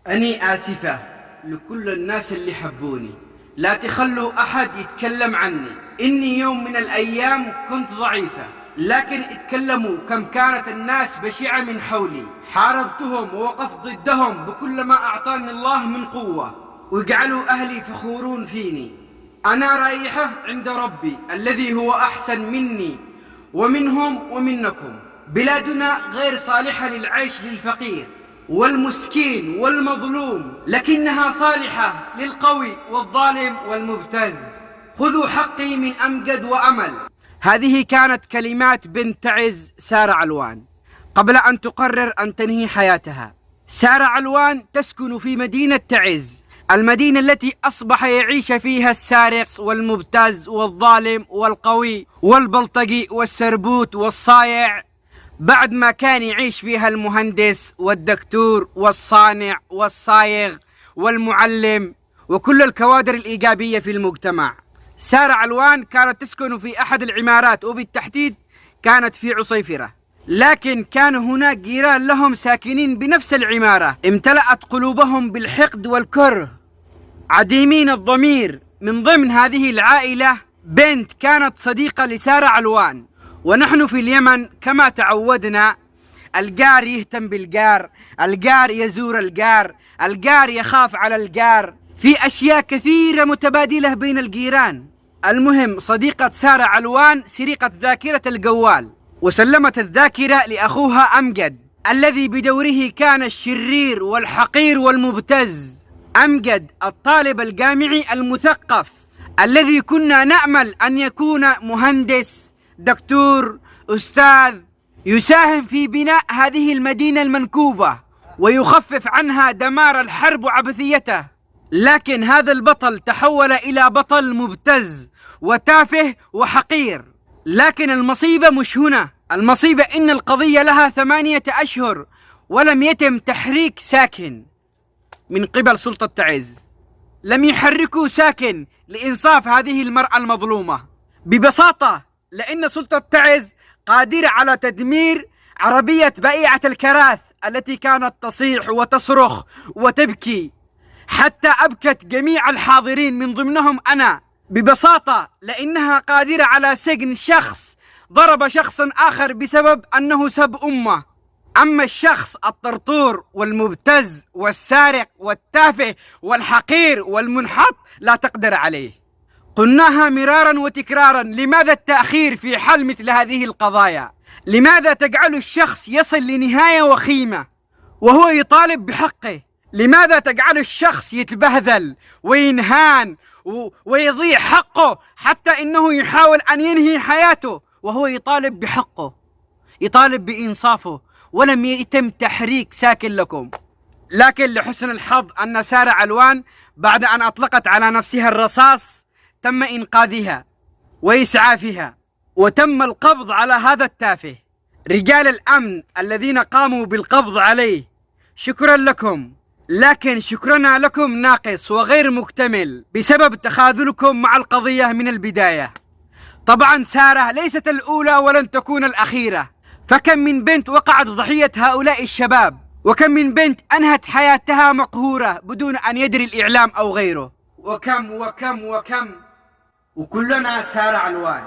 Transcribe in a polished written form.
أني آسفة لكل الناس اللي حبوني، لا تخلوا أحد يتكلم عني. إني يوم من الأيام كنت ضعيفة، لكن اتكلموا كم كانت الناس بشعة من حولي. حاربتهم ووقفت ضدهم بكل ما أعطاني الله من قوة، وجعلوا أهلي فخورون فيني. أنا رايحة عند ربي الذي هو أحسن مني ومنهم ومنكم. بلادنا غير صالحة للعيش للفقير والمسكين والمظلوم، لكنها صالحة للقوي والظالم والمبتز. خذوا حقي من أمجد وأمل. هذه كانت كلمات بنت تعز سارة علوان قبل أن تقرر أن تنهي حياتها. سارة علوان تسكن في مدينة تعز، المدينة التي أصبح يعيش فيها السارق والمبتز والظالم والقوي والبلطجي والسربوت والصايع، بعد ما كان يعيش فيها المهندس والدكتور والصانع والصايغ والمعلم وكل الكوادر الإيجابية في المجتمع. سارة علوان كانت تسكن في أحد العمارات، وبالتحديد كانت في عصيفرة، لكن كان هناك جيران لهم ساكنين بنفس العمارة امتلأت قلوبهم بالحقد والكره، عديمين الضمير. من ضمن هذه العائلة بنت كانت صديقة لسارة علوان. ونحن في اليمن كما تعودنا، الجار يهتم بالجار، الجار يزور الجار، الجار يخاف على الجار، في أشياء كثيرة متبادلة بين الجيران. المهم، صديقة سارة علوان سرقت ذاكرة الجوال وسلمت الذاكرة لأخوها أمجد، الذي بدوره كان الشرير والحقير والمبتز. أمجد الطالب الجامعي المثقف الذي كنا نأمل أن يكون مهندس، دكتور، أستاذ، يساهم في بناء هذه المدينة المنكوبة ويخفف عنها دمار الحرب وعبثيته. لكن هذا البطل تحول إلى بطل مبتز وتافه وحقير. لكن المصيبة مش هنا، المصيبة إن القضية لها 8 أشهر ولم يتم تحريك ساكن من قبل سلطة تعز. لم يحركوا ساكن لإنصاف هذه المرأة المظلومة، ببساطة لأن سلطة تعز قادرة على تدمير عربية بائعة الكراث التي كانت تصيح وتصرخ وتبكي، حتى أبكت جميع الحاضرين من ضمنهم أنا. ببساطة لأنها قادرة على سجن شخص ضرب شخصا آخر بسبب أنه سب أمه. أما الشخص الطرطور والمبتز والسارق والتافه والحقير والمنحط لا تقدر عليه. قلناها مرارا وتكرارا، لماذا التأخير في حل مثل هذه القضايا؟ لماذا تجعل الشخص يصل لنهاية وخيمة وهو يطالب بحقه؟ لماذا تجعل الشخص يتبهذل وينهان ويضيع حقه، حتى إنه يحاول أن ينهي حياته وهو يطالب بحقه، يطالب بإنصافه، ولم يتم تحريك ساكن لكم؟ لكن لحسن الحظ أن سارة علوان بعد أن أطلقت على نفسها الرصاص تم إنقاذها وإسعافها، وتم القبض على هذا التافه. رجال الأمن الذين قاموا بالقبض عليه شكرا لكم، لكن شكرنا لكم ناقص وغير مكتمل بسبب تخاذلكم مع القضية من البداية. طبعا سارة ليست الأولى ولن تكون الأخيرة، فكم من بنت وقعت ضحية هؤلاء الشباب، وكم من بنت أنهت حياتها مقهورة بدون أن يدري الإعلام أو غيره، وكم وكم وكم، وكلنا سارة علوان.